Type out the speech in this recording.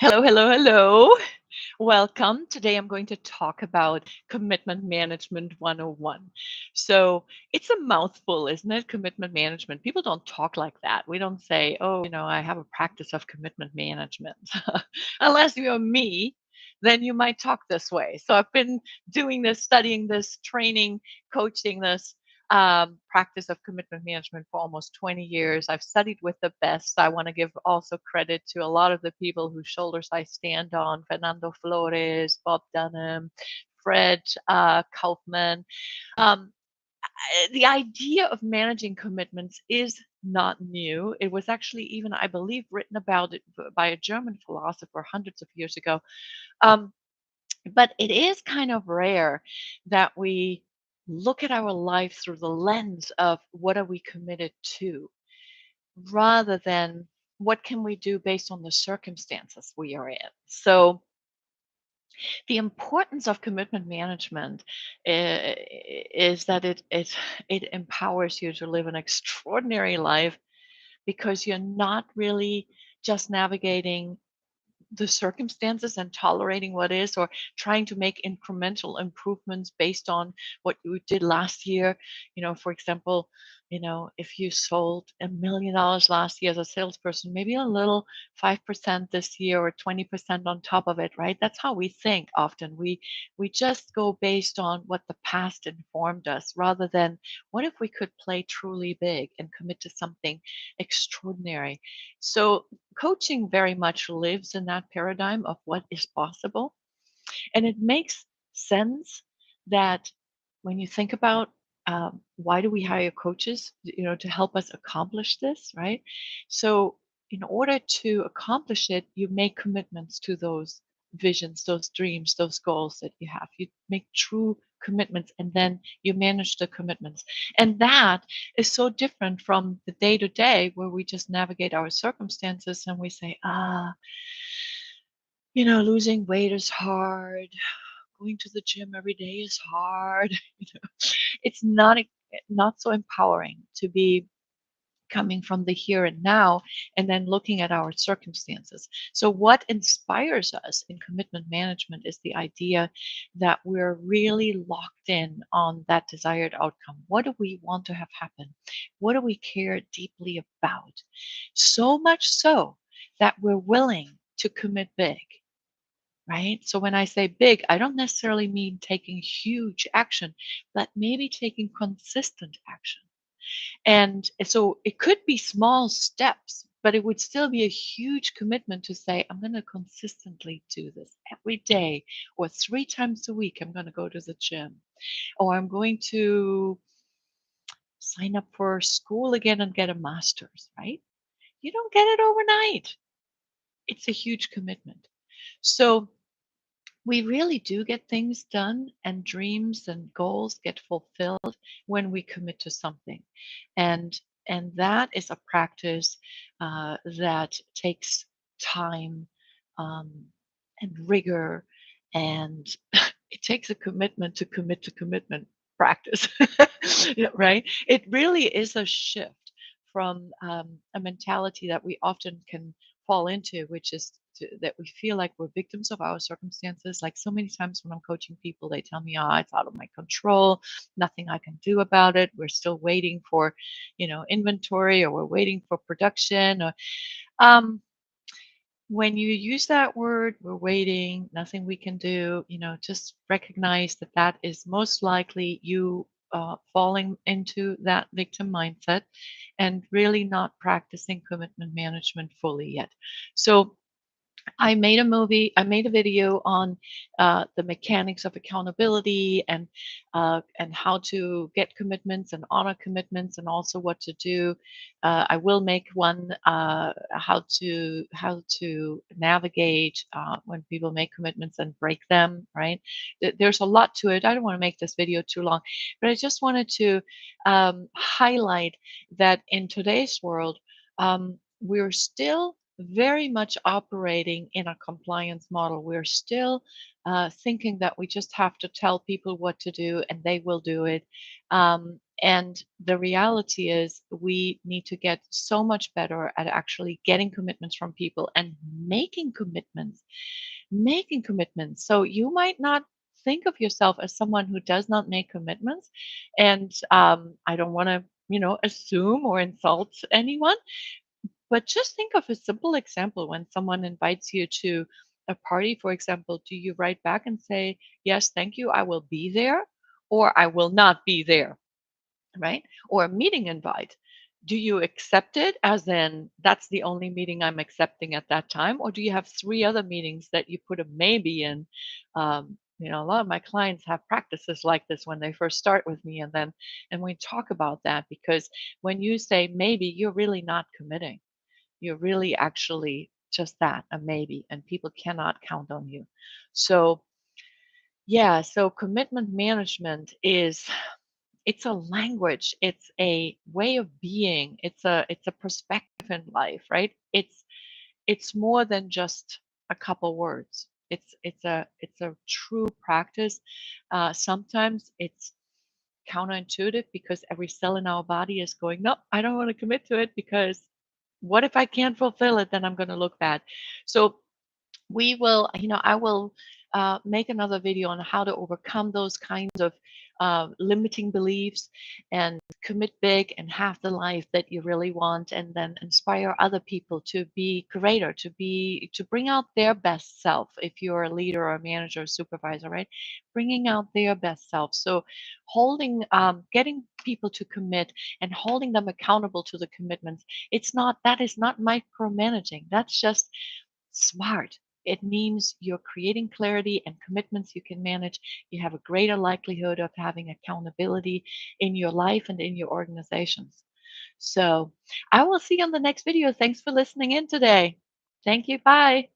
Hello, hello, hello. Welcome. Today I'm going to talk about commitment management 101. So it's a mouthful, isn't it? Commitment management. People don't talk like that. We don't say, oh, I have a practice of commitment management. Unless you're me, then you might talk this way. So I've been doing this, studying this, training, coaching this practice of commitment management for almost 20 years. I've studied with the best. I want to give also credit to a lot of the people whose shoulders I stand on: Fernando Flores, Bob Dunham, Fred Kaufman. Um, the idea of managing commitments is not new. It was actually even, I believe, written about it by a German philosopher hundreds of years ago. Um, but it is kind of rare that we look at our life through the lens of what are we committed to, rather than what can we do based on the circumstances we are in. So the importance of commitment management is that it empowers you to live an extraordinary life, because you're not really just navigating the circumstances and tolerating what is, or trying to make incremental improvements based on what you did last year. For example, if you sold $1 million last year as a salesperson, maybe a little 5% this year or 20% on top of it, right? That's how we think often. We just go based on what the past informed us, rather than what if we could play truly big and commit to something extraordinary. So coaching very much lives in that paradigm of what is possible. And it makes sense that when you think about, why do we hire coaches, to help us accomplish this, right? So in order to accomplish it, you make commitments to those visions, those dreams, those goals that you have. You make true commitments, and then you manage the commitments. And that is so different from the day to day, where we just navigate our circumstances and we say, losing weight is hard. Going to the gym every day is hard. It's not so empowering to be coming from the here and now, and then looking at our circumstances. So what inspires us in commitment management is the idea that we're really locked in on that desired outcome. What do we want to have happen? What do we care deeply about? So much so that we're willing to commit big. Right? So when I say big, I don't necessarily mean taking huge action, but maybe taking consistent action. And so it could be small steps, but it would still be a huge commitment to say, I'm going to consistently do this every day, or 3 times a week. I'm going to go to the gym, or I'm going to sign up for school again and get a master's, right? You don't get it overnight. It's a huge commitment. So we really do get things done, and dreams and goals get fulfilled when we commit to something. And and that is a practice that takes time, um, and rigor, and it takes a commitment to commitment practice. Yeah, right? It really is a shift from a mentality that we often can fall into, which is that we feel like we're victims of our circumstances. Like so many times when I'm coaching people, they tell me, "Oh, it's out of my control. Nothing I can do about it. We're still waiting for, inventory, or we're waiting for production." Or um, when you use that word, "we're waiting, nothing we can do," just recognize that that is most likely you falling into that victim mindset and really not practicing commitment management fully yet. So I made a video on the mechanics of accountability, and how to get commitments and honor commitments, and also what to do. I will make one, how to navigate when people make commitments and break them. Right? There's a lot to it. I don't want to make this video too long, but I just wanted to highlight that in today's world, we're still very much operating in a compliance model. We're still thinking that we just have to tell people what to do and they will do it. And the reality is, we need to get so much better at actually getting commitments from people and making commitments. Making commitments. So you might not think of yourself as someone who does not make commitments. And I don't want to, assume or insult anyone, but just think of a simple example. When someone invites you to a party, for example, do you write back and say, yes, thank you, I will be there, or I will not be there, right? Or a meeting invite. Do you accept it as in that's the only meeting I'm accepting at that time? Or do you have three other meetings that you put a maybe in? A lot of my clients have practices like this when they first start with me, and we talk about that, because when you say maybe, you're really not committing. You're really actually just that, a maybe, and people cannot count on you. So, yeah, so commitment management is, it's a language, it's a way of being, it's a perspective in life, right? It's more than just a couple words. It's a true practice. Sometimes it's counterintuitive because every cell in our body is going, no, I don't want to commit to it, because what if I can't fulfill it? Then I'm going to look bad. So I will make another video on how to overcome those kinds of limiting beliefs and commit big and have the life that you really want, and then inspire other people to be greater, to bring out their best self. If you're a leader or a manager or supervisor, right? Bringing out their best self. So getting people to commit and holding them accountable to the commitments. That is not micromanaging. That's just smart. It means you're creating clarity and commitments you can manage. You have a greater likelihood of having accountability in your life and in your organizations. So I will see you on the next video. Thanks for listening in today. Thank you. Bye.